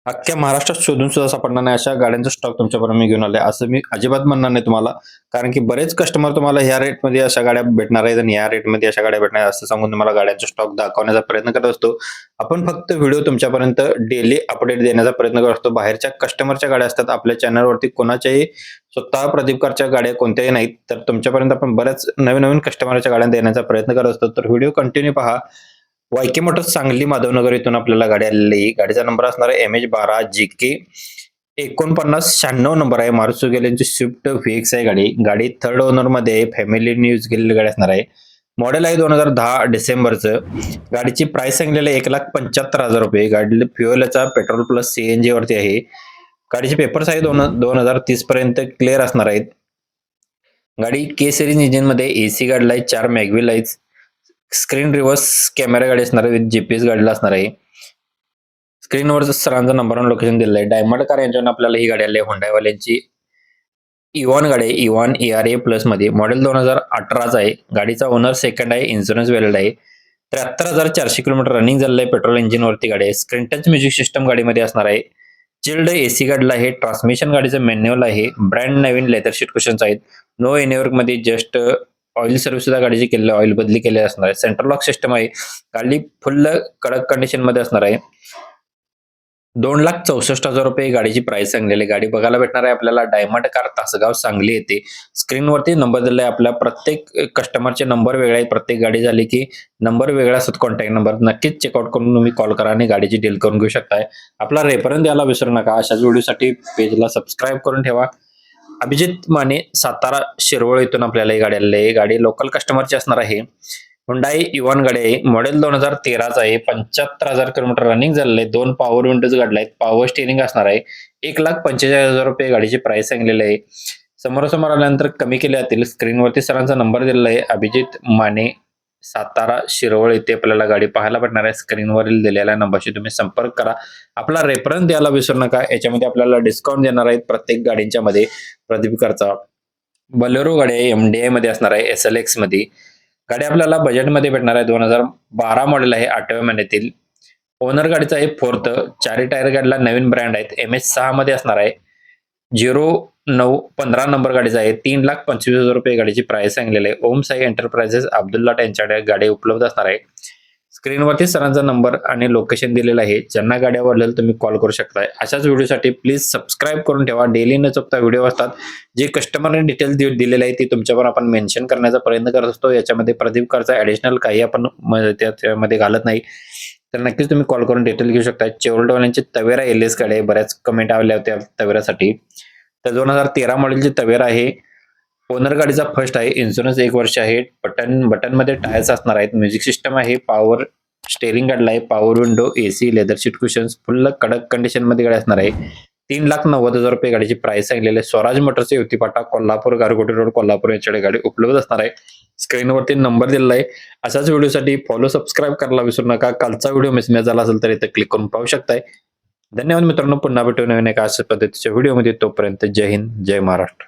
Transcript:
अख्ख्या महाराष्ट्रात शोधून सुद्धा सापडणार नाही अशा गाड्यांचा स्टॉक तुमच्यापर्यंत मी घेऊन आलोय, असं मी अजिबात म्हणणार नाही तुम्हाला. कारण की बरेच कस्टमर तुम्हाला ह्या रेटमध्ये अशा गाड्या भेटणार आहेत आणि ह्या रेटमध्ये अशा गाड्या भेटणार आहेत असं सांगून तुम्हाला गाड्यांचा स्टॉक दाखवण्याचा प्रयत्न करत असतो. आपण फक्त व्हिडिओ तुमच्यापर्यंत डेली अपडेट देण्याचा प्रयत्न करत असतो. बाहेरच्या कस्टमरच्या गाड्या असतात आपल्या चॅनलवरती, कोणाच्याही स्वतः प्रदीपकारच्या गाड्या कोणत्याही नाहीत. तर तुमच्यापर्यंत आपण बऱ्याच नवीन नवीन गाड्या देण्याचा प्रयत्न करत असतो. तर व्हिडिओ कंटिन्यू पहा. वायके मोटर्स सांगली माधवनगर इथून आपल्याला गाडी आलेली आहे. गाडीचा नंबर असणार आहे MH12 GK 4996 नंबर आहे. मारुती सुझुकी स्विफ्ट VX आहे गाडी. गाडी थर्ड ओनर मध्ये आहे. फॅमिलीने यूज केलेली गाडी असणार आहे. मॉडेल आहे 2010 डिसेंबरचं. गाडीची प्राइस सांगलेली आहे 1,75,000 रुपये. गाडी फ्युएलचा पेट्रोल प्लस CNG वरती आहे. गाडीचे पेपर्स आहे 2030 पर्यंत क्लिअर असणार आहेत. गाडी के सिरीज इंजिन मध्ये AC गाडीला आहे. 4 मॅगव्हिल लाईट्स, स्क्रीन रिव्हर्स कॅमेरा गाडी असणार आहे. विथ GPS गाडीला असणार आहे. स्क्रीनवर सरांचा नंबर आणि लोकेशन दिलेलं आहे. डायमंड कार यांच्यावर आपल्याला ही गाडी आली आहे. होंडावाल्यांची इव्हॉन गाडी आहे. इव्हॉन ERA प्लस मध्ये. मॉडेल 2018 आहे. गाडीचा ओनर सेकंड आहे. इन्शुरन्स व्हॅलिड आहे. 73,400 किलोमीटर रनिंग झालेलं आहे. पेट्रोल इंजिन वरती गाडी आहे. स्क्रीन टच म्युझिक सिस्टम गाडीमध्ये असणार आहे. चिल्ड AC गाडीला आहे. ट्रान्समिशन गाडीचं मॅन्युअल आहे. ब्रँड नवीन लेदर सीट कुशन्स आहेत. नो एनीवर्क मध्ये जस्ट ऑइल सर्व्हिस सुद्धा गाडीची केलेली, ऑइल बदली केलेली असणार आहे. सेंट्रल लॉक सिस्टम आहे. गाडी फुल कडक कंडिशन मध्ये असणार आहे. 2,64,000 रुपये गाडीची प्राइस सांगलेली. गाडी बघायला भेटणार आहे आपल्याला डायमंड कार तासगाव सांगली येते. स्क्रीनवरती नंबर दिलेला आहे. आपल्या प्रत्येक कस्टमरचे नंबर वेगळे आहेत. प्रत्येक गाडी झाली की नंबर वेगळा असतात. कॉन्टॅक्ट नंबर नक्कीच चेकआउट करून तुम्ही कॉल करा आणि गाडीची डील करून घेऊ शकताय. आपला रेफरन्स द्यायला विसरू नका. अशाच व्हिडिओसाठी पेजला सबस्क्राईब करून ठेवा. अभिजित माने सातारा शिरवळ इथून आपल्याला ही गाडी आलेली आहे. गाडी लोकल कस्टमरची असणार आहे. हुंडाई इव्हॉन गाडी आहे. मॉडेल 2013 आहे. 75,000 किलोमीटर रनिंग झालेलं आहे. 2 पॉवर विंडोज गाडल्या आहेत. पॉवर स्टिअरिंग असणार आहे. 1,45,000 रुपये गाडीची प्राइस सांगलेली आहे. समोरासमोर आल्यानंतर कमी केले जातील. स्क्रीनवरती सरांचा नंबर दिलेला आहे. अभिजित माने सातारा शिरवळ येथे आपल्याला गाडी पाहायला भेटणार आहे. स्क्रीनवरील दिलेल्या नंबरशी तुम्ही संपर्क करा. आपला रेफरन्स द्यायला विसरू नका. याच्यामध्ये आपल्याला डिस्काउंट देणार आहेत प्रत्येक गाडींच्या मध्ये. प्रदीपकारचा बलेरो गाडी आहे. MDI मध्ये असणार आहे. SLX मध्ये. गाडी आपल्याला बजेटमध्ये भेटणार आहे. 2012 मॉडेल आहे. 8व्या महिन्यातील. ओनर गाडीचा आहे 4th. 4 टायर गाडीला नवीन ब्रँड आहेत. MH6 मध्ये असणार आहे. 0915 नंबर गाडीचा आहे. 3,25,000 रुपये गाडीची प्राइस सांगलेली आहे. ओम साई एंटरप्राइजेस अब्दुल्ला यांच्याकडे गाडी उपलब्ध असणार आहे. स्क्रीनवरती सरांचा नंबर आणि लोकेशन दिलेलं आहे. ज्यांना गाडी आवडलेलं तुम्ही कॉल करू शकताय. अशाच व्हिडिओसाठी प्लीज सबस्क्राईब करून ठेवा. डेली न चुकता व्हिडिओ असतात. जे कस्टमरने डिटेल्स दिलेले आहे ती तुमच्यावर आपण मेन्शन करण्याचा प्रयत्न करत असतो. याच्यामध्ये प्रदीपकारचा ऍडिशनल काही आपण त्यामध्ये घालत नाही. तर नक्कीच तुम्ही कॉल करून डिटेल घेऊ शकता. चेवरटवाल्यांची तवेरा LS गाडी आहे. बऱ्याच कमेंट आल्या होत्या तवेरासाठी. तर 2013 मॉडेलची तवेरा आहे. ओनर गाडीचा फर्स्ट आहे. इन्शुरन्स 1 वर्ष आहे. बटन मध्ये टायर्स असणार आहेत. म्युझिक सिस्टम आहे. पॉवर स्टेअरिंग गाडीला आहे. Power window, AC, leather seat cushions, फुल कडक कंडिशन मध्ये गाडी असणार आहे. 3,90,000 रुपये गाडीची प्राइस सांगलेली आहे. स्वराज मोटरचे युतीपाटा कोल्हापूर गारगोटी रोड कोल्हापूर याच्याकडे गाडी उपलब्ध असणार आहे. स्क्रीनवरती नंबर दिलेला आहे. अशाच व्हिडिओसाठी फॉलो सबस्क्राईब करायला विसरू नका. कालचा व्हिडिओ मिस झाला असेल तर इथे क्लिक करून पाहू शकताय. धन्यवाद मित्रांनो. पुन्हा भेटू नवीन एका अशा पद्धतीच्या व्हिडिओमध्ये. तोपर्यंत जय हिंद, जय महाराष्ट्र.